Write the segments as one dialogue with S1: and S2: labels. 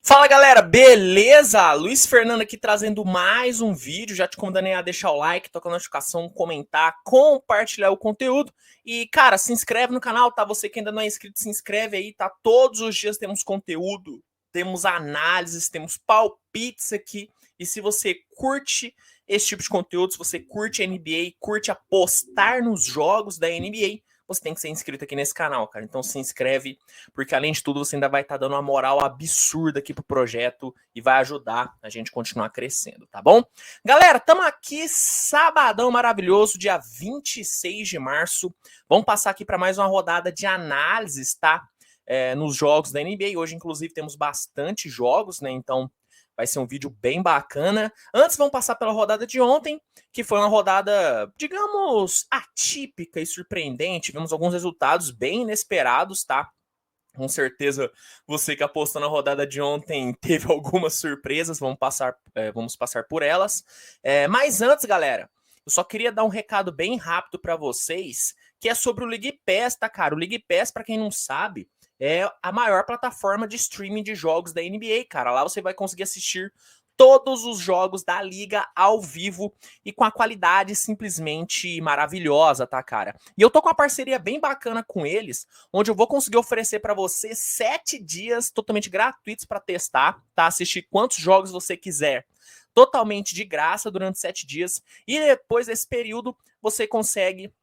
S1: Fala galera, beleza? Luiz Fernando aqui trazendo mais um vídeo, já te convidando a deixar o like, tocar a notificação, comentar, compartilhar o conteúdo e cara, se inscreve no canal, tá? Você que ainda não é inscrito, se inscreve aí, tá? Todos os dias temos conteúdo, temos análises, temos palpites aqui e se você curte esse tipo de conteúdo, se você curte NBA, curte apostar nos jogos da NBA, você tem que ser inscrito aqui nesse canal, cara. Então se inscreve, porque além de tudo você ainda vai estar dando uma moral absurda aqui pro projeto e vai ajudar a gente a continuar crescendo, tá bom? Galera, estamos aqui sabadão maravilhoso, dia 26 de março. Vamos passar aqui para mais uma rodada de análises, tá? Nos jogos da NBA. Hoje, inclusive, temos bastante jogos, né? Então vai ser um vídeo bem bacana. Antes, vamos passar pela rodada de ontem, que foi uma rodada, digamos, atípica e surpreendente. Vimos alguns resultados bem inesperados, tá? Com certeza, você que apostou na rodada de ontem teve algumas surpresas, vamos passar por elas. Mas antes, galera, eu só queria dar um recado bem rápido para vocês, que é sobre o League Pass, tá, cara? O League Pass, para quem não sabe, é a maior plataforma de streaming de jogos da NBA, cara. Lá você vai conseguir assistir todos os jogos da liga ao vivo e com a qualidade simplesmente maravilhosa, tá, cara? E eu tô com uma parceria bem bacana com eles, onde eu vou conseguir oferecer para você 7 dias totalmente gratuitos para testar, tá? Assistir quantos jogos você quiser, totalmente de graça durante 7 dias. E depois desse período, você consegue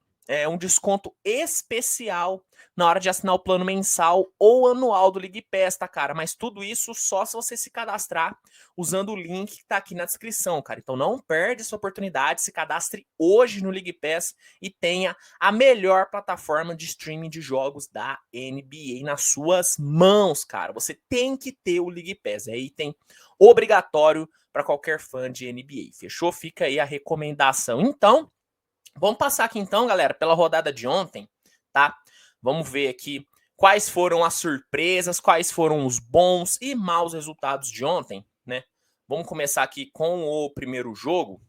S1: um desconto especial na hora de assinar o plano mensal ou anual do League Pass, tá, cara? Mas tudo isso só se você se cadastrar usando o link que tá aqui na descrição, cara. Então não perde essa oportunidade, se cadastre hoje no League Pass e tenha a melhor plataforma de streaming de jogos da NBA nas suas mãos, cara. Você tem que ter o League Pass, é item obrigatório para qualquer fã de NBA. Fechou? Fica aí a recomendação. Então, vamos passar aqui então, galera, pela rodada de ontem, tá? Vamos ver aqui quais foram as surpresas, quais foram os bons e maus resultados de ontem, né? Vamos começar aqui com o primeiro jogo,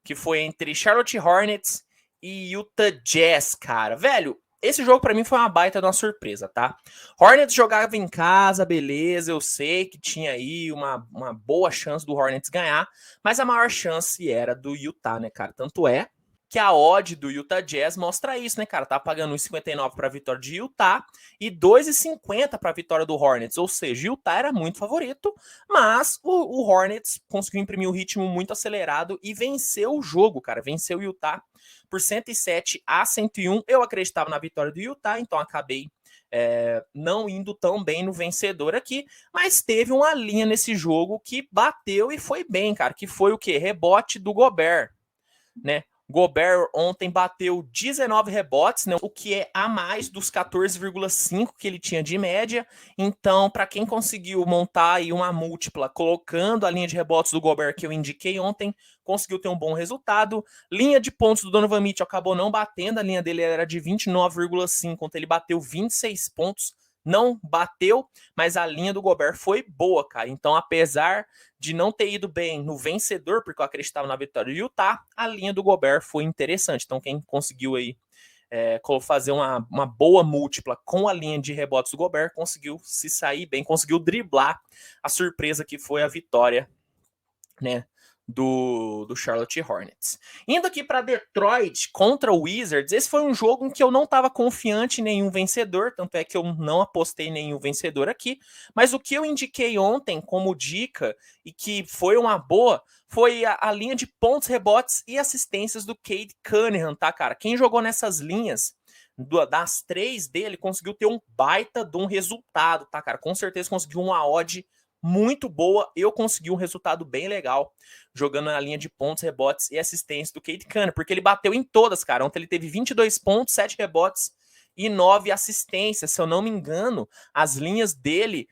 S1: que foi entre Charlotte Hornets e Utah Jazz, cara. Velho, esse jogo para mim foi uma baita de uma surpresa, tá? Hornets jogava em casa, beleza, eu sei que tinha aí uma boa chance do Hornets ganhar, mas a maior chance era do Utah, né, cara? Tanto é que a odd do Utah Jazz mostra isso, né, cara? Tá pagando 1,59 para a vitória de Utah e 2,50 para a vitória do Hornets. Ou seja, Utah era muito favorito, mas o Hornets conseguiu imprimir um ritmo muito acelerado e venceu o jogo, cara. Venceu o Utah por 107-101. Eu acreditava na vitória do Utah, então acabei não indo tão bem no vencedor aqui, mas teve uma linha nesse jogo que bateu e foi bem, cara, que foi o quê? Rebote do Gobert, né? Gobert ontem bateu 19 rebotes, né, o que é a mais dos 14,5 que ele tinha de média. Então, para quem conseguiu montar aí uma múltipla colocando a linha de rebotes do Gobert que eu indiquei ontem, conseguiu ter um bom resultado. Linha de pontos do Donovan Mitchell acabou não batendo, a linha dele era de 29,5, ontem ele bateu 26 pontos. Não bateu, mas a linha do Gobert foi boa, cara. Então, apesar de não ter ido bem no vencedor, porque eu acreditava na vitória do Utah, a linha do Gobert foi interessante. Então, quem conseguiu aí fazer uma boa múltipla com a linha de rebotes do Gobert, conseguiu se sair bem, conseguiu driblar a surpresa que foi a vitória, né, do Charlotte Hornets. Indo aqui para Detroit contra o Wizards, esse foi um jogo em que eu não estava confiante em nenhum vencedor, tanto é que eu não apostei em nenhum vencedor aqui, mas o que eu indiquei ontem como dica e que foi uma boa foi a linha de pontos, rebotes e assistências do Cade Cunningham, tá, cara? Quem jogou nessas linhas das 3 dele conseguiu ter um baita de um resultado, tá, cara? Com certeza conseguiu uma odd muito boa. Eu consegui um resultado bem legal jogando na linha de pontos, rebotes e assistência do Cade Cunningham, porque ele bateu em todas, cara. Ontem ele teve 22 pontos, 7 rebotes e 9 assistências. Se eu não me engano, as linhas dele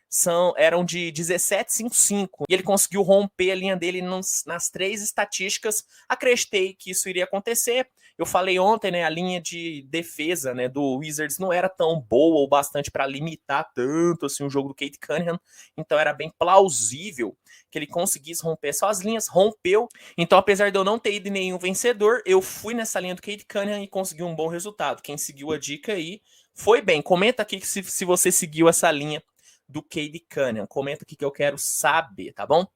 S1: eram de 17,55 e ele conseguiu romper a linha dele nas 3 estatísticas. Acreditei que isso iria acontecer. Eu falei ontem, né, a linha de defesa, né, do Wizards não era tão boa ou bastante para limitar tanto assim o jogo do Cade Cunningham, então era bem plausível que ele conseguisse romper só as linhas, rompeu. Então, apesar de eu não ter ido em nenhum vencedor, eu fui nessa linha do Cade Cunningham e consegui um bom resultado. Quem seguiu a dica aí foi bem. Comenta aqui se você seguiu essa linha do Cade Cunningham? Comenta aqui que eu quero saber, tá bom?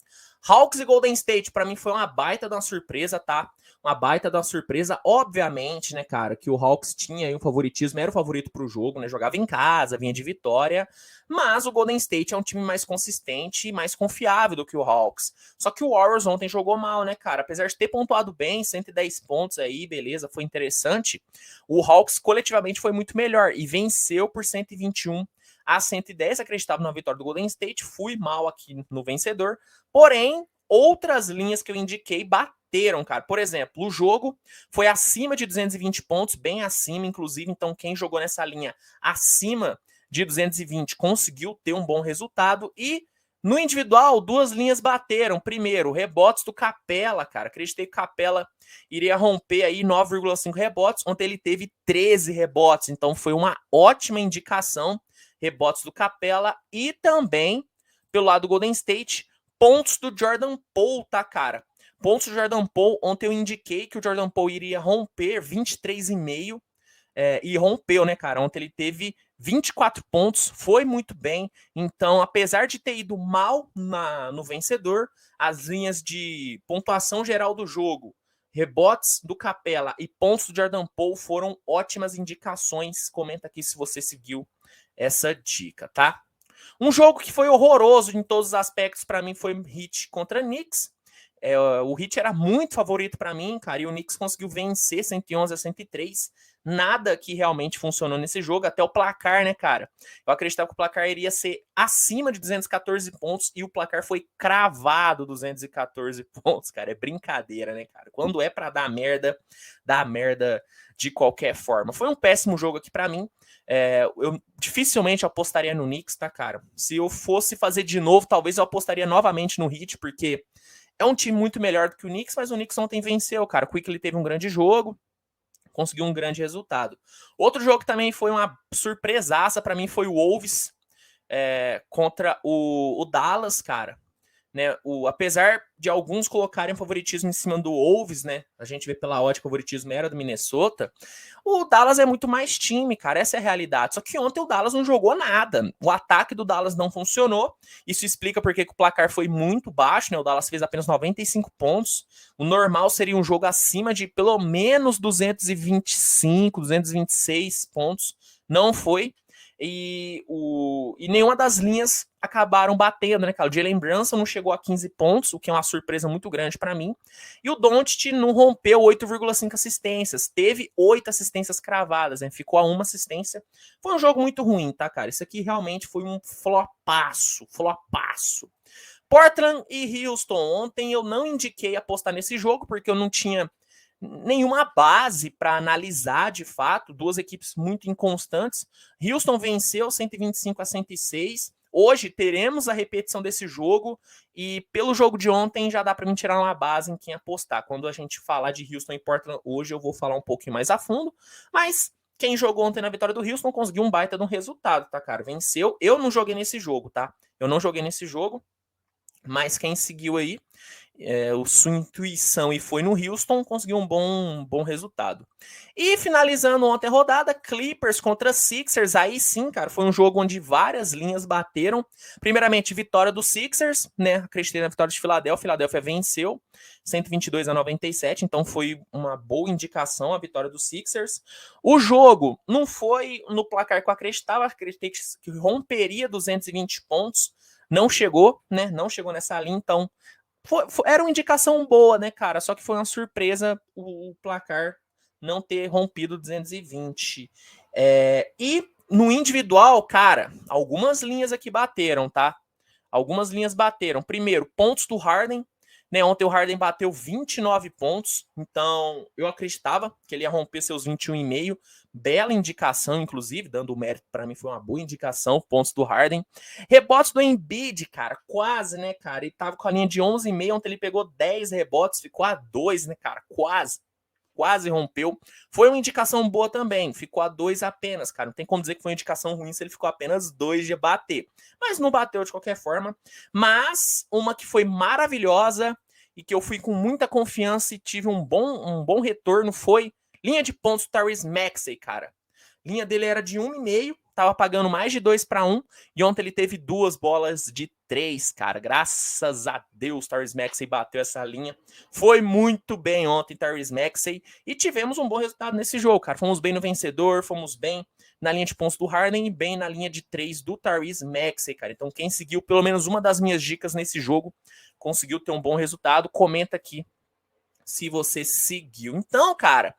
S1: Hawks e Golden State, para mim, foi uma baita de uma surpresa, tá? Uma baita de uma surpresa. Obviamente, né, cara, que o Hawks tinha aí um favoritismo, era o favorito pro jogo, né? Jogava em casa, vinha de vitória. Mas o Golden State é um time mais consistente e mais confiável do que o Hawks. Só que o Warriors ontem jogou mal, né, cara? Apesar de ter pontuado bem, 110 pontos aí, beleza, foi interessante. O Hawks coletivamente foi muito melhor e venceu por 121 a 110, acreditava na vitória do Golden State, fui mal aqui no vencedor, porém, outras linhas que eu indiquei bateram, cara. Por exemplo, o jogo foi acima de 220 pontos, bem acima, inclusive, então quem jogou nessa linha acima de 220 conseguiu ter um bom resultado, e no individual, duas linhas bateram. Primeiro, rebotes do Capela, cara. Acreditei que o Capela iria romper aí 9,5 rebotes. Ontem ele teve 13 rebotes, então foi uma ótima indicação. Rebotes do Capela e também, pelo lado do Golden State, pontos do Jordan Poole, tá, cara? Pontos do Jordan Poole, ontem eu indiquei que o Jordan Poole iria romper 23,5 e rompeu, né, cara? Ontem ele teve 24 pontos, foi muito bem. Então, apesar de ter ido mal no vencedor, as linhas de pontuação geral do jogo, rebotes do Capela e pontos do Jordan Poole foram ótimas indicações. Comenta aqui se você seguiu essa dica, tá? Um jogo que foi horroroso em todos os aspectos para mim foi Heat contra Knicks. O Heat era muito favorito para mim, cara, e o Knicks conseguiu vencer 111 a 103. Nada que realmente funcionou nesse jogo, até o placar, né, cara? Eu acreditava que o placar iria ser acima de 214 pontos e o placar foi cravado 214 pontos, cara. É brincadeira, né, cara? Quando é para dar merda, dá merda de qualquer forma. Foi um péssimo jogo aqui para mim. Eu dificilmente apostaria no Knicks, tá, cara? Se eu fosse fazer de novo, talvez eu apostaria novamente no Heat, porque é um time muito melhor do que o Knicks, mas o Knicks ontem venceu, cara. O Quickley teve um grande jogo, conseguiu um grande resultado. Outro jogo que também foi uma surpresaça para mim foi o Wolves contra o Dallas, cara. Né, apesar de alguns colocarem favoritismo em cima do Wolves, né? A gente vê pela ótica que o favoritismo era do Minnesota. O Dallas é muito mais time, cara. Essa é a realidade. Só que ontem o Dallas não jogou nada. O ataque do Dallas não funcionou. Isso explica porque que o placar foi muito baixo, né? O Dallas fez apenas 95 pontos. O normal seria um jogo acima de pelo menos 225, 226 pontos. Não foi. E nenhuma das linhas acabaram batendo, né, cara? O Jalen Brunson não chegou a 15 pontos, o que é uma surpresa muito grande para mim. E o Doncic não rompeu 8,5 assistências. Teve 8 assistências cravadas, né? Ficou a uma assistência. Foi um jogo muito ruim, tá, cara? Isso aqui realmente foi um flopaço. Portland e Houston. Ontem eu não indiquei apostar nesse jogo, porque eu não tinha nenhuma base para analisar de fato, duas equipes muito inconstantes. Houston venceu 125 a 106. Hoje teremos a repetição desse jogo e pelo jogo de ontem já dá para mim tirar uma base em quem apostar. Quando a gente falar de Houston e Portland hoje eu vou falar um pouquinho mais a fundo, mas quem jogou ontem na vitória do Houston conseguiu um baita de um resultado, tá, cara? Venceu. Eu não joguei nesse jogo, tá? Eu não joguei nesse jogo, mas quem seguiu aí sua intuição e foi no Houston, conseguiu um bom resultado. E finalizando ontem a rodada, Clippers contra Sixers, aí sim, cara, foi um jogo onde várias linhas bateram. Primeiramente, vitória do Sixers, né? Acreditei na vitória de Philadelphia venceu 122 a 97, então foi uma boa indicação a vitória do Sixers. O jogo não foi no placar que eu acreditava, acreditei que romperia 220 pontos, não chegou, né? Não chegou nessa linha, então era uma indicação boa, né, cara? Só que foi uma surpresa o placar não ter rompido 220. E no individual, cara, algumas linhas aqui bateram, tá? Algumas linhas bateram. Primeiro, pontos do Harden. Né, ontem o Harden bateu 29 pontos, então eu acreditava que ele ia romper seus 21,5. Bela indicação, inclusive, dando o mérito para mim, foi uma boa indicação, pontos do Harden. Rebotes do Embiid, cara, quase, né, cara? Ele tava com a linha de 11,5, ontem ele pegou 10 rebotes, ficou a 2, né, cara? Quase rompeu. Foi uma indicação boa também, ficou a 2 apenas, cara. Não tem como dizer que foi uma indicação ruim se ele ficou apenas 2 de bater. Mas não bateu de qualquer forma. Mas uma que foi maravilhosa e que eu fui com muita confiança e tive um bom retorno foi linha de pontos do Tyrese Maxey, cara. Linha dele era de 1,5, tava pagando mais de 2-1 e ontem ele teve 2 bolas de 3, cara. Graças a Deus, Tyrese Maxey bateu essa linha. Foi muito bem ontem, Tyrese Maxey, e tivemos um bom resultado nesse jogo, cara. Fomos bem no vencedor, fomos bem na linha de pontos do Harden e bem na linha de 3 do Tyrese Maxey, cara. Então quem seguiu pelo menos uma das minhas dicas nesse jogo conseguiu ter um bom resultado. Comenta aqui se você seguiu. Então, cara,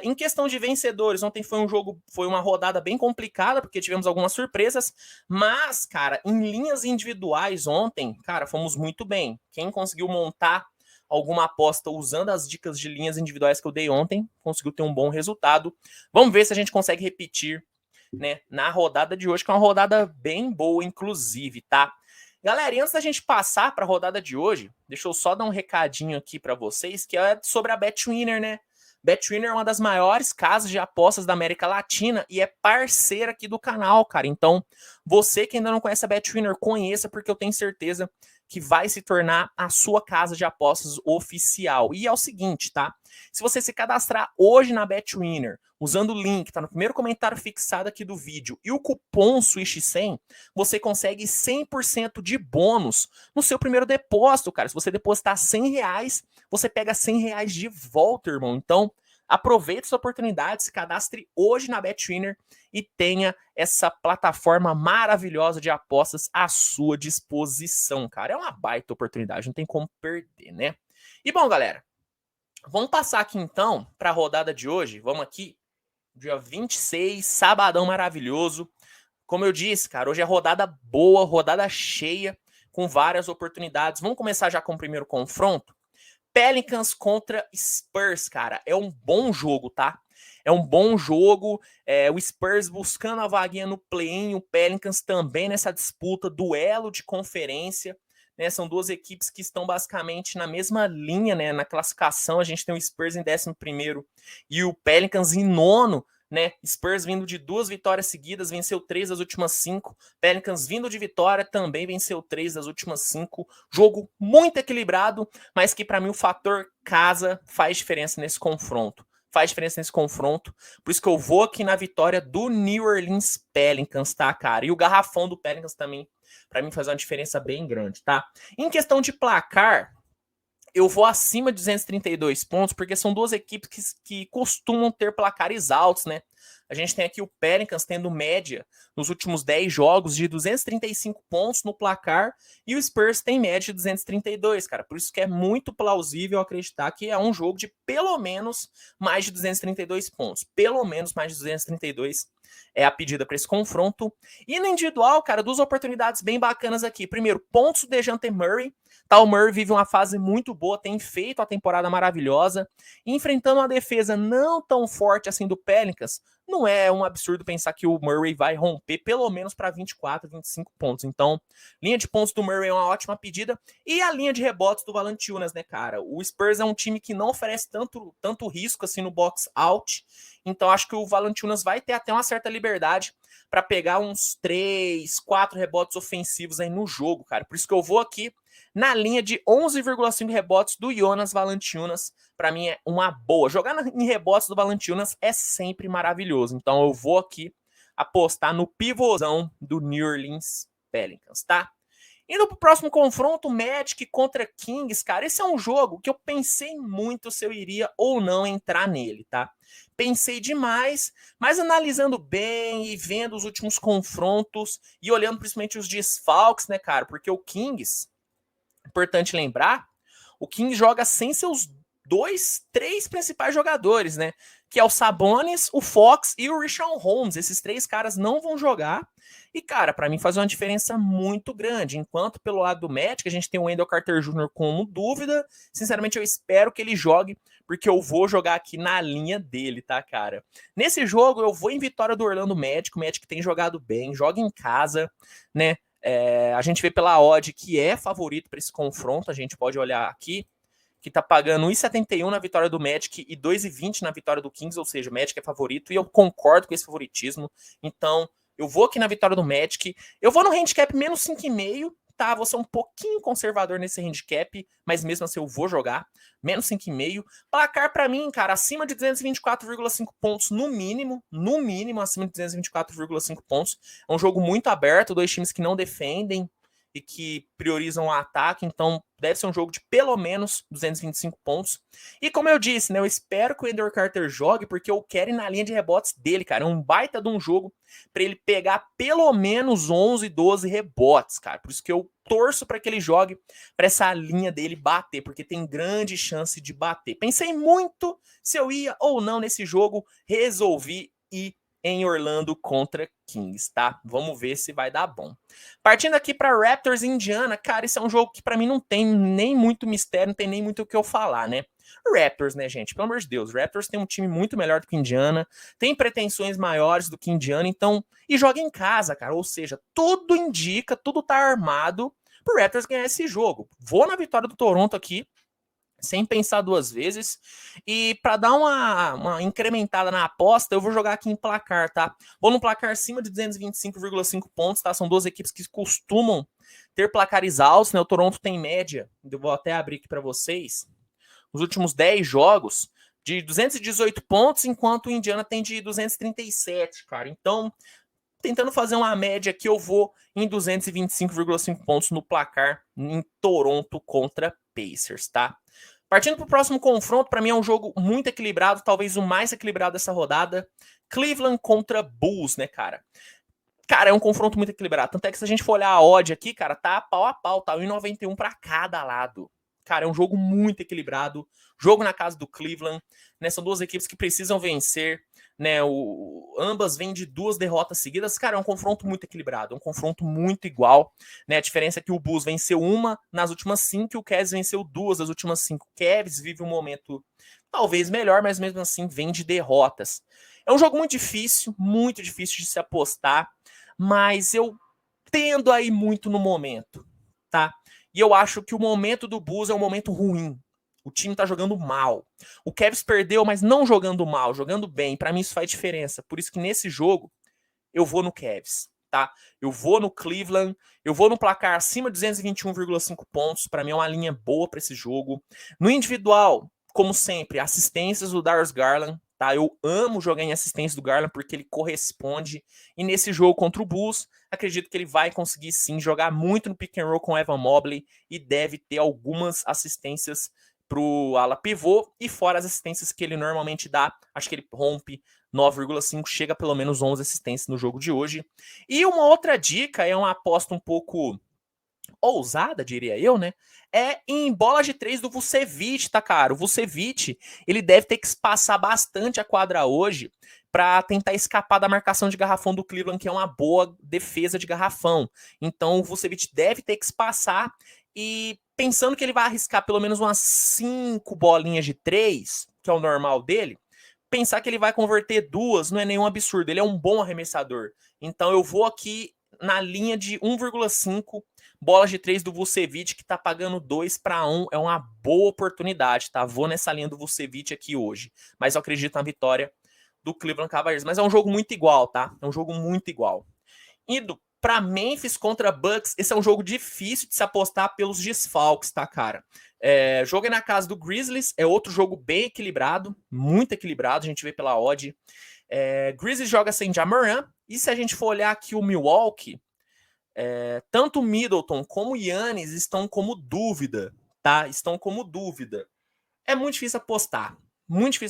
S1: em questão de vencedores, ontem foi uma rodada bem complicada, porque tivemos algumas surpresas, mas, cara, em linhas individuais ontem, cara, fomos muito bem. Quem conseguiu montar alguma aposta usando as dicas de linhas individuais que eu dei ontem, conseguiu ter um bom resultado. Vamos ver se a gente consegue repetir, né, na rodada de hoje, que é uma rodada bem boa, inclusive, tá? Galera, e antes da gente passar para a rodada de hoje, deixa eu só dar um recadinho aqui para vocês, que é sobre a BetWinner, né? BetWinner é uma das maiores casas de apostas da América Latina e é parceira aqui do canal, cara. Então, você que ainda não conhece a BetWinner, conheça, porque eu tenho certeza que vai se tornar a sua casa de apostas oficial. E é o seguinte, tá? Se você se cadastrar hoje na BetWinner, usando o link, tá no primeiro comentário fixado aqui do vídeo, e o cupom SWISH100, você consegue 100% de bônus no seu primeiro depósito, cara. Se você depositar R$100, você pega R$100 de volta, irmão. Então, aproveite essa oportunidade, se cadastre hoje na BetWinner e tenha essa plataforma maravilhosa de apostas à sua disposição, cara. É uma baita oportunidade, não tem como perder, né? E bom, galera, vamos passar aqui então para a rodada de hoje. Vamos aqui, dia 26, sabadão maravilhoso. Como eu disse, cara, hoje é rodada boa, rodada cheia, com várias oportunidades. Vamos começar já com o primeiro confronto. Pelicans contra Spurs, cara. É um bom jogo, tá? É um bom jogo. O Spurs buscando a vaguinha no play-in, o Pelicans também nessa disputa, duelo de conferência. Né? São duas equipes que estão basicamente na mesma linha, né? Na classificação. A gente tem o Spurs em 11º e o Pelicans em 9º. Né? Spurs vindo de 2 vitórias seguidas, venceu 3 das últimas 5. Pelicans vindo de vitória, também venceu 3 das últimas 5. Jogo muito equilibrado, mas que para mim o fator casa faz diferença nesse confronto. Faz diferença nesse confronto. Por isso que eu vou aqui na vitória do New Orleans Pelicans, tá, cara? E o garrafão do Pelicans também, para mim, faz uma diferença bem grande, tá? Em questão de placar, eu vou acima de 232 pontos, porque são duas equipes que costumam ter placares altos, né? A gente tem aqui o Pelicans tendo média nos últimos 10 jogos de 235 pontos no placar, e o Spurs tem média de 232, cara. Por isso que é muito plausível acreditar que é um jogo de pelo menos mais de 232 pontos. Pelo menos mais de 232 é a pedida para esse confronto. E no individual, cara, duas oportunidades bem bacanas aqui. Primeiro, pontos do DeJounte Murray. O Murray vive uma fase muito boa, tem feito a temporada maravilhosa, enfrentando uma defesa não tão forte assim do Pelicans. Não é um absurdo pensar que o Murray vai romper pelo menos para 24, 25 pontos. Então, linha de pontos do Murray é uma ótima pedida. E a linha de rebotes do Valanciunas, né, cara? O Spurs é um time que não oferece tanto risco assim no box out. Então, acho que o Valanciunas vai ter até uma certa liberdade para pegar uns 3, 4 rebotes ofensivos aí no jogo, cara. Por isso que eu vou aqui na linha de 11,5 rebotes do Jonas Valanciunas. Para mim é uma boa. Jogar em rebotes do Valanciunas é sempre maravilhoso. Então eu vou aqui apostar no pivôzão do New Orleans Pelicans, tá? Indo pro próximo confronto, Magic contra Kings, cara, esse é um jogo que eu pensei muito se eu iria ou não entrar nele, tá? Pensei demais, mas analisando bem e vendo os últimos confrontos e olhando principalmente os desfalques, né, cara? Porque o Kings, importante lembrar, o Kings joga sem seus 3 principais jogadores, né? Que é o Sabonis, o Fox e o Richaun Holmes. Esses 3 caras não vão jogar. E, cara, para mim faz uma diferença muito grande. Enquanto pelo lado do Magic, a gente tem o Wendell Carter Jr. como dúvida. Sinceramente, eu espero que ele jogue, porque eu vou jogar aqui na linha dele, tá, cara? Nesse jogo, eu vou em vitória do Orlando Magic. O Magic tem jogado bem, joga em casa, né? A gente vê pela odd que é favorito para esse confronto. A gente pode olhar aqui, que tá pagando 1,71 na vitória do Magic e 2,20 na vitória do Kings, ou seja, o Magic é favorito, e eu concordo com esse favoritismo. Então, eu vou aqui na vitória do Magic. Eu vou no handicap menos 5,5, tá? Vou ser um pouquinho conservador nesse handicap, mas mesmo assim eu vou jogar. Menos 5,5. Placar pra mim, cara, acima de 224,5 pontos no mínimo. No mínimo, acima de 224,5 pontos. É um jogo muito aberto, dois times que não defendem e que priorizam o ataque, então deve ser um jogo de pelo menos 225 pontos. E como eu disse, né, eu espero que o Wendell Carter jogue, porque eu quero ir na linha de rebotes dele, cara. É um baita de um jogo para ele pegar pelo menos 11, 12 rebotes, cara. Por isso que eu torço para que ele jogue, para essa linha dele bater, porque tem grande chance de bater. Pensei muito se eu ia ou não nesse jogo, resolvi ir em Orlando contra Kings, tá? Vamos ver se vai dar bom. Partindo aqui para Raptors e Indiana, cara, esse é um jogo que para mim não tem nem muito mistério, não tem nem muito o que eu falar, né? Raptors, né, gente? Pelo amor de Deus, Raptors tem um time muito melhor do que Indiana, tem pretensões maiores do que Indiana, então, e joga em casa, cara, ou seja, tudo indica, tudo tá armado pro Raptors ganhar esse jogo. Vou na vitória do Toronto aqui, sem pensar duas vezes. E para dar uma incrementada na aposta, eu vou jogar aqui em placar, tá? Vou no placar acima de 225,5 pontos, tá? São duas equipes que costumam ter placares altos, né? O Toronto tem média, eu vou até abrir aqui para vocês, nos últimos 10 jogos, de 218 pontos, enquanto o Indiana tem de 237, cara. Então, tentando fazer uma média aqui, eu vou em 225,5 pontos no placar em Toronto contra Pacers, tá? Partindo para o próximo confronto, para mim é um jogo muito equilibrado, talvez o mais equilibrado dessa rodada. Cleveland contra Bulls, né, cara? Cara, é um confronto muito equilibrado. Tanto é que se a gente for olhar a odd aqui, cara, tá pau a pau, tá 1,91 para cada lado. Cara, é um jogo muito equilibrado. Jogo na casa do Cleveland, né? São duas equipes que precisam vencer, né? Ambas vêm de duas derrotas seguidas. Cara, é um confronto muito equilibrado, é um confronto muito igual, né? A diferença é que o Bulls venceu uma nas últimas 5 e o Cavs venceu 2 das últimas 5. O Cavs vive um momento talvez melhor, mas mesmo assim vem de derrotas. É um jogo muito difícil de se apostar, mas eu tendo a ir muito no momento, tá? E eu acho que o momento do Bulls é um momento ruim. O time tá jogando mal. O Cavs perdeu, mas não jogando mal, jogando bem. Para mim isso faz diferença. Por isso que nesse jogo eu vou no Cavs, tá? Eu vou no Cleveland, eu vou no placar acima de 221,5 pontos. Para mim é uma linha boa para esse jogo. No individual, como sempre, assistências do Darius Garland, tá? Eu amo jogar em assistência do Garland porque ele corresponde. E nesse jogo contra o Bulls, acredito que ele vai conseguir sim jogar muito no pick and roll com o Evan Mobley e deve ter algumas assistências pro ala pivô e fora as assistências que ele normalmente dá. Acho que ele rompe 9,5, chega a pelo menos 11 assistências no jogo de hoje. E uma outra dica, é uma aposta um pouco ousada, diria eu, né? É em bola de 3 do Vucevic, tá, cara? O Vucevic, ele deve ter que espaçar bastante a quadra hoje para tentar escapar da marcação de garrafão do Cleveland, que é uma boa defesa de garrafão. Então o Vucevic deve ter que espaçar e pensando que ele vai arriscar pelo menos umas 5 bolinhas de 3, que é o normal dele, pensar que ele vai converter 2 não é nenhum absurdo, ele é um bom arremessador. Então eu vou aqui na linha de 1,5 bolas de 3 do Vucevic, que tá pagando 2-1, é uma boa oportunidade, tá? Vou nessa linha do Vucevic aqui hoje, mas eu acredito na vitória do Cleveland Cavaliers, mas é um jogo muito igual, tá? É um jogo muito igual. Indo para Memphis contra Bucks, esse é um jogo difícil de se apostar pelos desfalques, tá, cara? Jogo é na casa do Grizzlies, é outro jogo bem equilibrado, muito equilibrado, a gente vê pela odd. Grizzlies joga sem Ja Morant, e se a gente for olhar aqui o Milwaukee, tanto o Middleton como o Giannis estão como dúvida, tá? Estão como dúvida. É muito difícil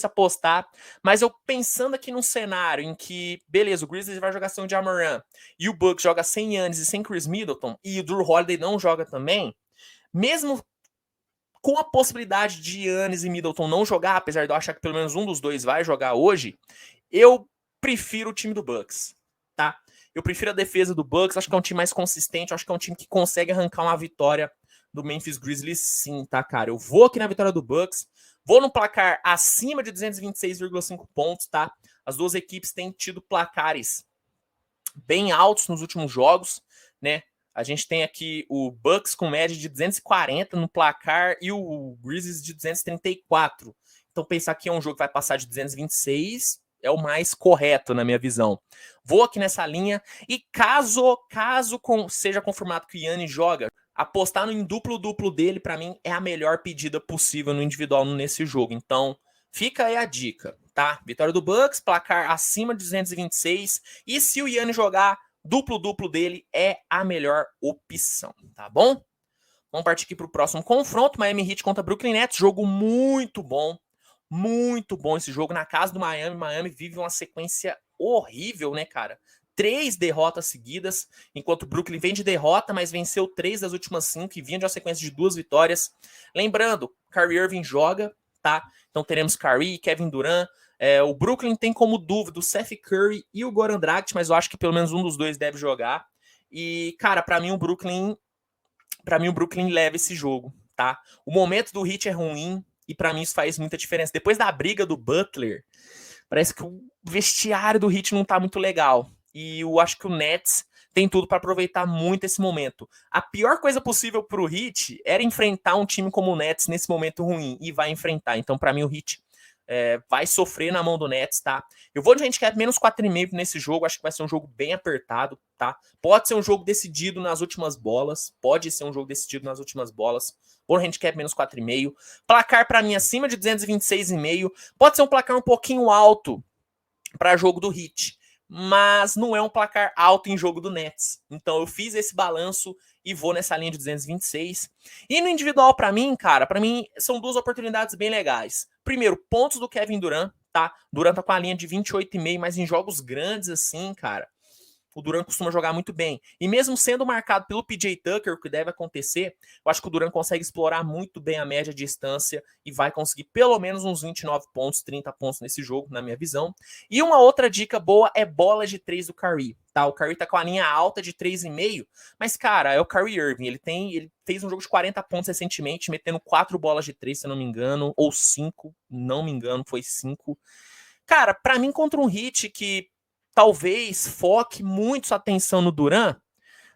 S1: apostar, mas eu pensando aqui num cenário em que, beleza, o Grizzlies vai jogar sem o Ja Morant e o Bucks joga sem Giannis e sem Chris Middleton e o Drew Holiday não joga também, mesmo com a possibilidade de Giannis e Middleton não jogar, apesar de eu achar que pelo menos um dos dois vai jogar hoje, eu prefiro o time do Bucks, tá? Eu prefiro a defesa do Bucks, acho que é um time mais consistente, acho que é um time que consegue arrancar uma vitória do Memphis Grizzlies sim, tá, cara? Eu vou aqui na vitória do Bucks, vou no placar acima de 226,5 pontos, tá? As duas equipes têm tido placares bem altos nos últimos jogos, né? A gente tem aqui o Bucks com média de 240 no placar e o Grizzlies de 234. Então pensar que é um jogo que vai passar de 226 é o mais correto na minha visão. Vou aqui nessa linha e caso seja confirmado que o Giannis joga, apostar no duplo-duplo dele, para mim, é a melhor pedida possível no individual nesse jogo. Então, fica aí a dica, tá? Vitória do Bucks, placar acima de 226. E se o Yannis jogar, duplo-duplo dele é a melhor opção, tá bom? Vamos partir aqui para o próximo confronto. Miami Heat contra Brooklyn Nets. Jogo muito bom. Muito bom esse jogo na casa do Miami. Miami vive uma sequência horrível, né, cara? 3 derrotas seguidas, enquanto o Brooklyn vem de derrota, mas venceu 3 das últimas 5 e vinha de uma sequência de 2 vitórias. Lembrando, Kyrie Irving joga, tá? Então teremos Kyrie, Kevin Durant. O Brooklyn tem como dúvida o Seth Curry e o Goran Dragic, mas eu acho que pelo menos um dos dois deve jogar. E, cara, para mim o Brooklyn leva esse jogo, tá? O momento do Heat é ruim e para mim isso faz muita diferença. Depois da briga do Butler, parece que o vestiário do Heat não tá muito legal. E eu acho que o Nets tem tudo para aproveitar muito esse momento. A pior coisa possível pro Heat era enfrentar um time como o Nets nesse momento ruim, e vai enfrentar. Então, para mim, o Heat vai sofrer na mão do Nets, tá? Eu vou de handicap menos 4,5 nesse jogo, acho que vai ser um jogo bem apertado, tá? Pode ser um jogo decidido nas últimas bolas, Vou no handicap menos 4,5. Placar para mim acima de 226,5. Pode ser um placar um pouquinho alto para jogo do Heat, mas não é um placar alto em jogo do Nets. Então eu fiz esse balanço e vou nessa linha de 226. E no individual, para mim, cara, são 2 oportunidades bem legais. Primeiro, pontos do Kevin Durant, tá? Durant tá com a linha de 28,5, mas em jogos grandes assim, cara, o Durant costuma jogar muito bem. E mesmo sendo marcado pelo PJ Tucker, o que deve acontecer, eu acho que o Durant consegue explorar muito bem a média distância e vai conseguir pelo menos uns 29 pontos, 30 pontos nesse jogo, na minha visão. E uma outra dica boa é bola de 3 do Curry, tá? O Curry tá com a linha alta de 3,5, mas, cara, é o Kyrie Irving. Ele fez um jogo de 40 pontos recentemente, metendo 4 bolas de 3, se eu não me engano, ou 5, não me engano, foi 5. Cara, pra mim, contra um Heat que talvez foque muito sua atenção no Durant,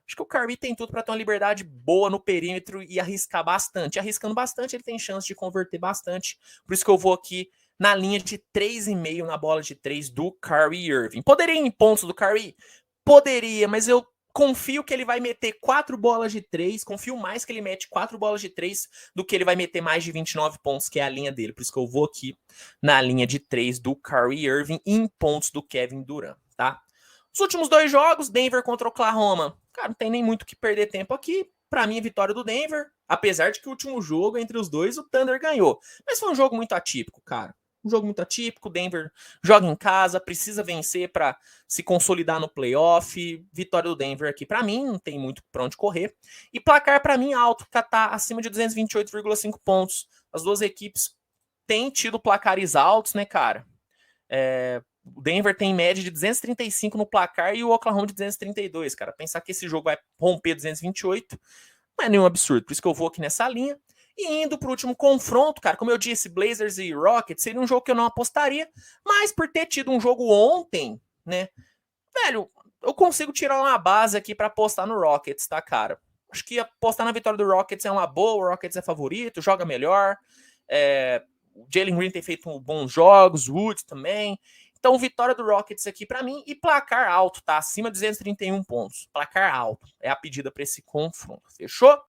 S1: acho que o Kyrie tem tudo para ter uma liberdade boa no perímetro e arriscar bastante. Arriscando bastante, ele tem chance de converter bastante. Por isso que eu vou aqui na linha de 3,5 na bola de 3 do Kyrie Irving. Poderia ir em pontos do Kyrie? Poderia, mas eu confio que ele vai meter 4 bolas de 3, confio mais que ele mete 4 bolas de 3 do que ele vai meter mais de 29 pontos, que é a linha dele. Por isso que eu vou aqui na linha de 3 do Kyrie Irving em pontos do Kevin Durant, tá? Os últimos 2 jogos, Denver contra Oklahoma. Cara, não tem nem muito o que perder tempo aqui. Para mim, vitória do Denver, apesar de que o último jogo entre os dois, o Thunder ganhou. Mas foi um jogo muito atípico, cara. Um jogo muito atípico, Denver joga em casa, precisa vencer para se consolidar no playoff. Vitória do Denver aqui, para mim, não tem muito para onde correr. E placar, para mim, alto, que tá acima de 228,5 pontos. As duas equipes têm tido placares altos, né, cara? O Denver tem média de 235 no placar e o Oklahoma de 232, cara. Pensar que esse jogo vai romper 228 não é nenhum absurdo. Por isso que eu vou aqui nessa linha. E indo pro último confronto, cara, como eu disse, Blazers e Rockets seria um jogo que eu não apostaria, mas por ter tido um jogo ontem, né, velho, eu consigo tirar uma base aqui para apostar no Rockets, tá, cara? Acho que apostar na vitória do Rockets é uma boa, o Rockets é favorito, joga melhor, o Jalen Green tem feito bons jogos, o Woods também. Então, vitória do Rockets aqui para mim e placar alto, tá? Acima de 231 pontos. Placar alto é a pedida para esse confronto, fechou?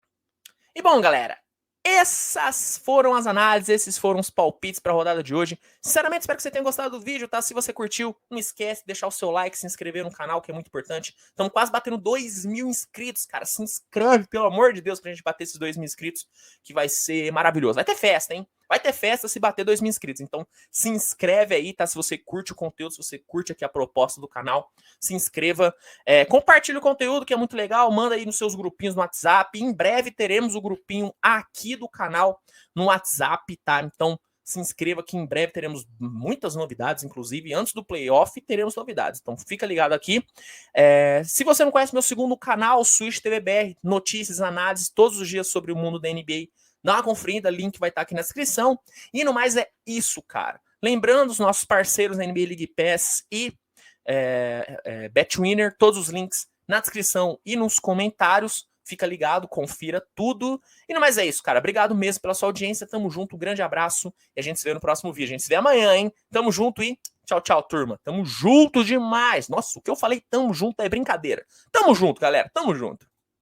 S1: E bom, galera, essas foram as análises, esses foram os palpites para a rodada de hoje. Sinceramente, espero que você tenha gostado do vídeo, tá? Se você curtiu, não esquece de deixar o seu like, se inscrever no canal, que é muito importante. Estamos quase batendo 2.000 inscritos, cara. Se inscreve, pelo amor de Deus, pra gente bater esses 2.000 inscritos, que vai ser maravilhoso. Vai ter festa, hein? Vai ter festa se bater 2.000 inscritos. Então, se inscreve aí, tá? Se você curte o conteúdo, se você curte aqui a proposta do canal, se inscreva. Compartilhe o conteúdo, que é muito legal. Manda aí nos seus grupinhos no WhatsApp. Em breve teremos o grupinho aqui do canal no WhatsApp, tá? Então, se inscreva que em breve teremos muitas novidades, inclusive antes do playoff teremos novidades. Então, fica ligado aqui. Se você não conhece meu segundo canal, Switch TV BR, notícias, análises todos os dias sobre o mundo da NBA, dá uma conferida, link vai estar aqui na descrição. E no mais é isso, cara. Lembrando os nossos parceiros na NBA League Pass e BetWinner, todos os links na descrição e nos comentários. Fica ligado, confira tudo. E no mais é isso, cara. Obrigado mesmo pela sua audiência. Tamo junto, um grande abraço. E a gente se vê no próximo vídeo. A gente se vê amanhã, hein? Tamo junto e tchau, tchau, turma. Tamo junto demais. Nossa, o que eu falei tamo junto é brincadeira. Tamo junto, galera. Tamo junto.